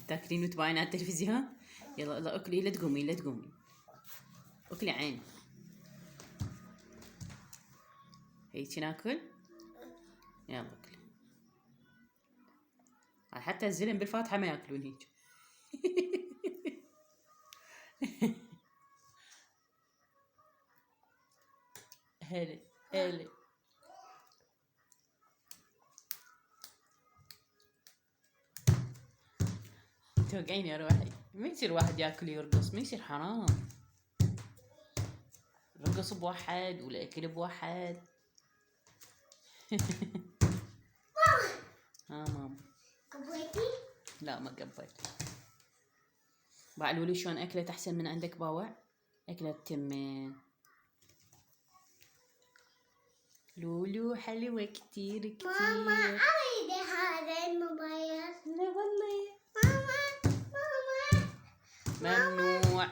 تاكلين وتباين على التلفزيون؟ يلا يلا اكلي، لا تقومي لا تقومي، اكلي عين. هيجي ناكل؟ يلا اكلي. حتى الزلم بالفاتحة ما ياكلون هيك. هلا هلا. توقعيني يا روحي، ما يصير واحد ياكل يرقص، ما يصير، حرام. رقص بواحد والاكل بواحد. ها ماما. قبيتي؟ لا ما قبيت. باع لولو شلون اكلت احسن من عندك باوع؟ اكلت تمين. لولو حلوة كتير كتير. ماما أريد هذا الموبايل. لا والله. ماما. ممنوع.